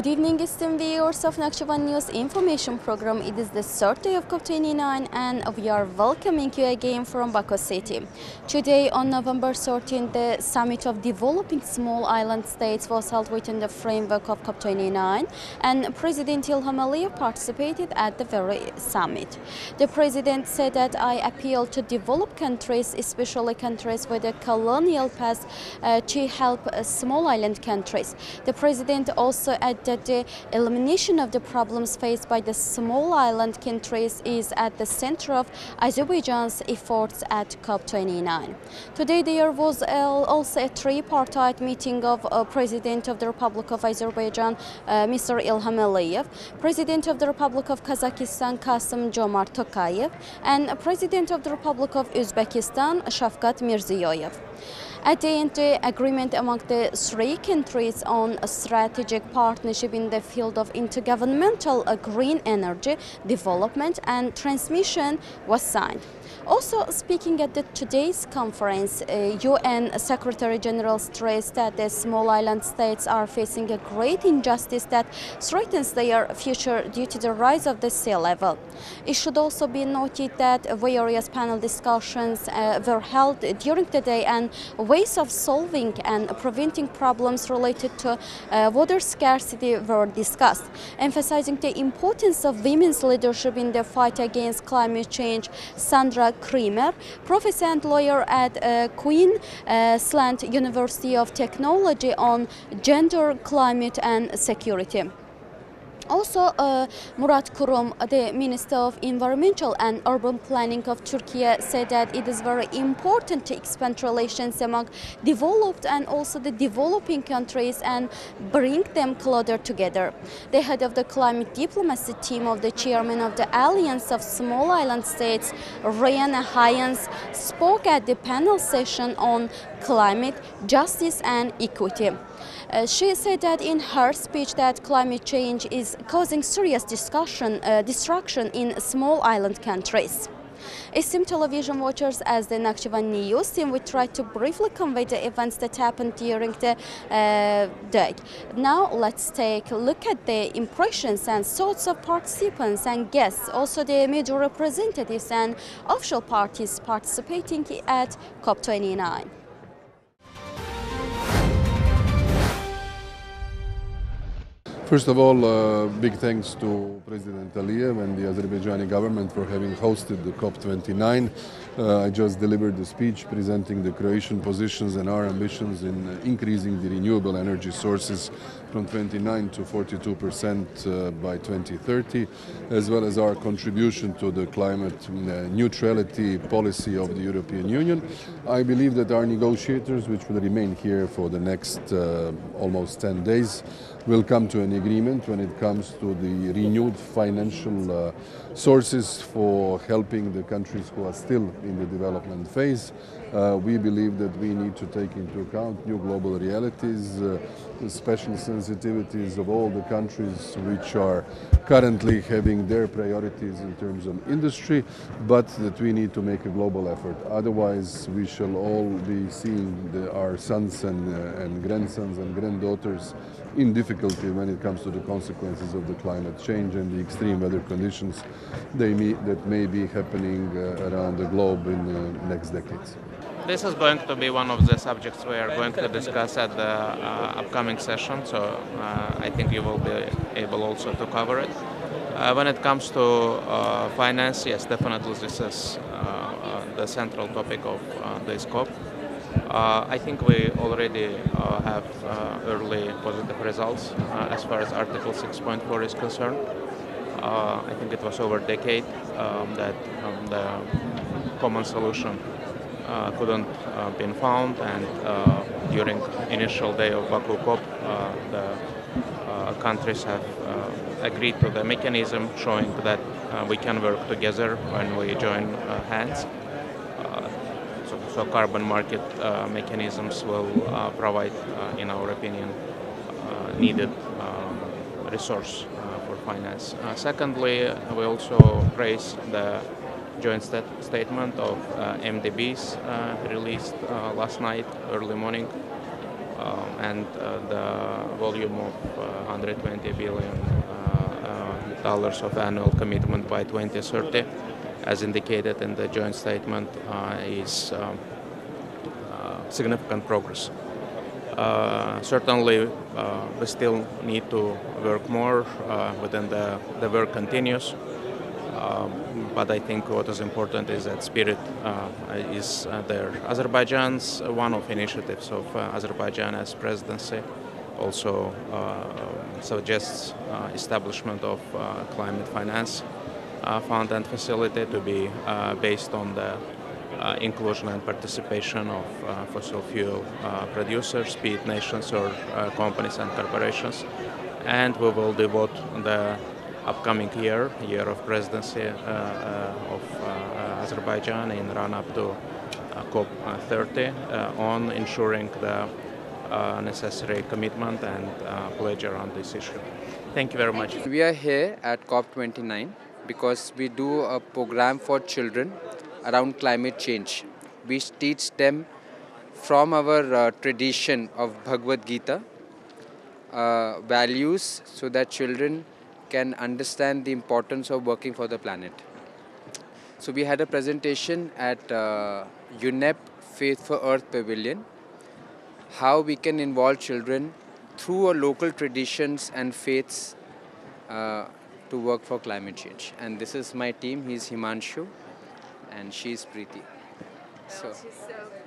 Good evening, esteemed viewers of Nakhchivan News Information Program. It is the third day of COP29 and we are welcoming you again from Baku City. Today on November 13, the Summit of Developing Small Island States was held within the framework of COP29 and President Ilham Aliyev participated at the very summit. The President said that I appeal to developed countries, especially countries with a colonial past, to help small island countries. The President also added that the elimination of the problems faced by the small island countries is at the center of Azerbaijan's efforts at COP29. Today there was also a tripartite meeting of President of the Republic of Azerbaijan, Mr. Ilham Aliyev, President of the Republic of Kazakhstan, Kassym-Jomart Tokayev, and President of the Republic of Uzbekistan, Shavkat Mirziyoyev. At the end, the agreement among the three countries on a strategic partnership in the field of intergovernmental green energy development and transmission was signed. Also speaking at today's conference, UN Secretary General stressed that the small island states are facing a great injustice that threatens their future due to the rise of the sea level. It should also be noted that various panel discussions were held during the day and ways of solving and preventing problems related to water scarcity were discussed, emphasizing the importance of women's leadership in the fight against climate change. Sandra Creamer, professor and lawyer at Queensland University of Technology on gender, climate and security. Also, Murat Kurum, the Minister of Environmental and Urban Planning of Turkey, said that it is very important to expand relations among developed and also the developing countries and bring them closer together. The head of the climate diplomacy team of the chairman of the Alliance of Small Island States, Rihanna Hyans, spoke at the panel session on climate, justice and equity. She said that in her speech that climate change is causing serious destruction in small island countries. Esteemed television watchers, as the Nakhchivan News team, we tried to briefly convey the events that happened during the day. Now let's take a look at the impressions and thoughts of participants and guests, also the media representatives and official parties participating at COP29. First of all, big thanks to President Aliyev and the Azerbaijani government for having hosted the COP29. I just delivered the speech presenting the Croatian positions and our ambitions in increasing the renewable energy sources from 29 to 42% by 2030, as well as our contribution to the climate neutrality policy of the European Union. I believe that our negotiators, which will remain here for the next almost 10 days, will come to an agreement when it comes to the renewed financial sources for helping the countries who are still in the development phase. We believe that we need to take into account new global realities, the special sensitivities of all the countries which are currently having their priorities in terms of industry, but that we need to make a global effort. Otherwise, we shall all be seeing our sons and grandsons and granddaughters in difficulty when it comes to the consequences of the climate change and the extreme weather conditions that may be happening around the globe in the next decades. This is going to be one of the subjects we are going to discuss at the upcoming session, so I think you will be able also to cover it. When it comes to finance, yes, definitely this is the central topic of this COP. I think we already have early positive results as far as Article 6.4 is concerned. I think it was over a decade that the common solution couldn't been found, and during initial day of Baku COP, the countries have agreed to the mechanism, showing that we can work together when we join hands. So carbon market mechanisms will provide, in our opinion, needed resource for finance. Secondly, we also praise the joint statement of MDBs released last night, early morning, and the volume of $120 billion of annual commitment by 2030, as indicated in the joint statement, is significant progress. Certainly, we still need to work more within the work continues. But I think what is important is that spirit is there. Azerbaijan's one-off initiatives of Azerbaijan as presidency also suggests establishment of climate finance fund and facility to be based on the inclusion and participation of fossil fuel producers, be it nations or companies and corporations. And we will devote the upcoming year of presidency of Azerbaijan in run-up to COP30 on ensuring the necessary commitment and pledge around this issue. Thank you very much. We are here at COP29 because we do a program for children around climate change. We teach them from our tradition of Bhagavad Gita values so that children can understand the importance of working for the planet. So we had a presentation at UNEP Faith for Earth Pavilion, how we can involve children through our local traditions and faiths to work for climate change. And this is my team. He's Himanshu and she's Preeti. So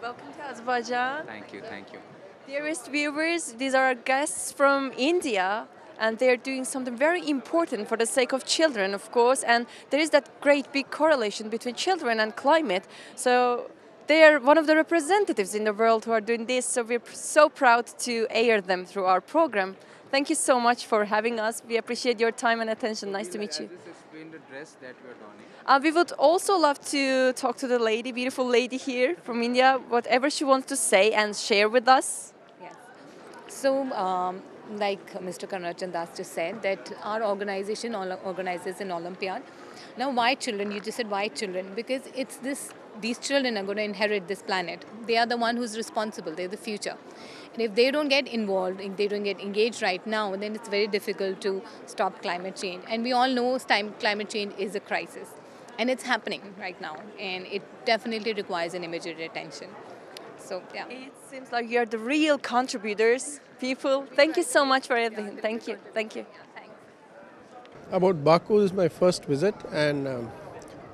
welcome to Azerbaijan. Thank you, thank you. Dearest viewers, these are our guests from India, and they're doing something very important for the sake of children, of course, and there is that great big correlation between children and climate. So they are one of the representatives in the world who are doing this, so we're so proud to air them through our program. Thank you so much for having us. We appreciate your time and attention. Nice to meet you. Just explain the dress that we are donning. We would also love to talk to the lady, beautiful lady here from India, whatever she wants to say and share with us. Yes. So, like Mr. Karnarjan Das just said, that our organization organizes an Olympiad. Now, why children? You just said why children? Because it's this. These children are going to inherit this planet. They are the one who's responsible. They're the future. And if they don't get involved, if they don't get engaged right now, then it's very difficult to stop climate change. And we all know climate change is a crisis. And it's happening right now. And it definitely requires an immediate attention. So, yeah. It seems like you're the real contributors, people. Thank you so much for everything. Thank you. Thank you. About Baku is my first visit, and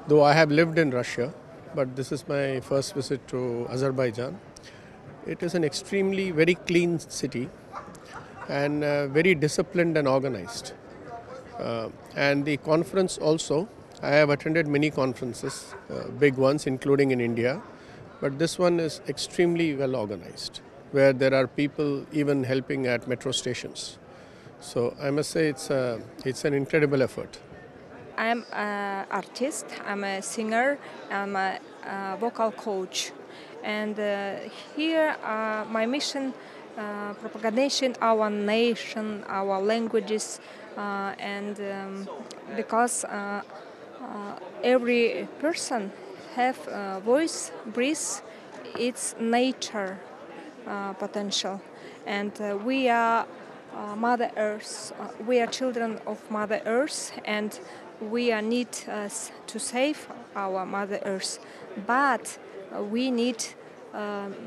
though I have lived in Russia, but this is my first visit to Azerbaijan. It is an extremely very clean city and very disciplined and organized. And the conference also, I have attended many conferences, big ones including in India, but this one is extremely well organized, where there are people even helping at metro stations. So I must say it's an incredible effort. I'm an artist, I'm a singer, I'm a vocal coach. And here my mission, propagation our nation, our languages, and because every person have a voice, breathe, its nature potential. And we are Mother Earth, we are children of Mother Earth, and we need to save our Mother Earth, but we need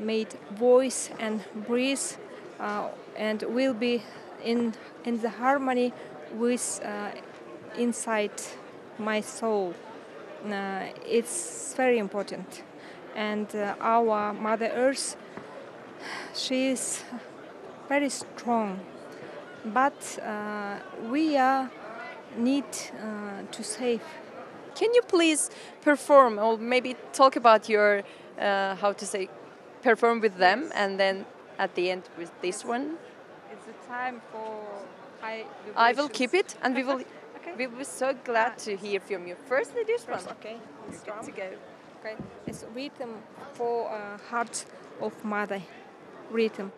made voice and breathe, and will be in the harmony with inside my soul. It's very important, and our Mother Earth, she is very strong, but we need to save. Can you please perform, or maybe talk about your, perform with them, and then at the end with this one? It's a time for high vibrations. I will keep it, and we will. Okay. We will be so glad to hear from you. First, this one. Okay. Good to go. Okay. It's rhythm for heart of mother. Rhythm.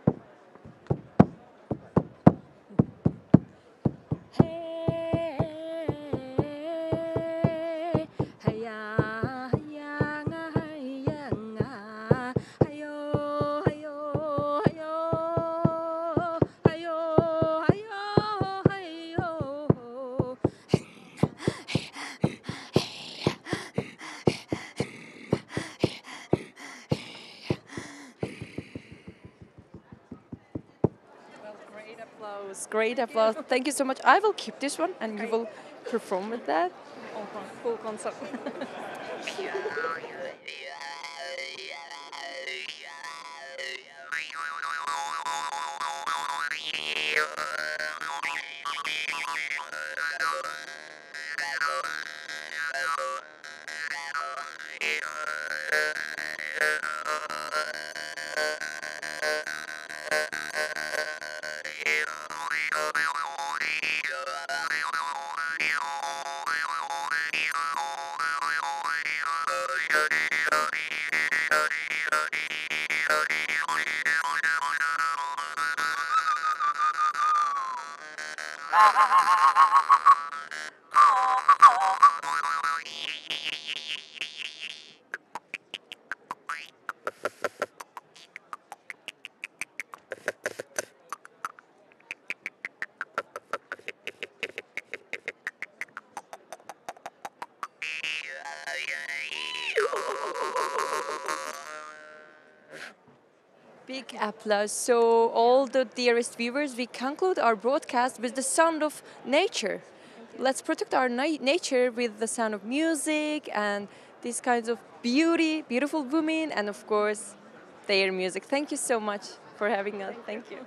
applause, great applause. Thank you so much. I will keep this one and you will perform with that. Full concert. Big applause. So, all the dearest viewers, we conclude our broadcast with the sound of nature. Let's protect our nature with the sound of music and these kinds of beautiful women, and of course, their music. Thank you so much for having us. Thank you.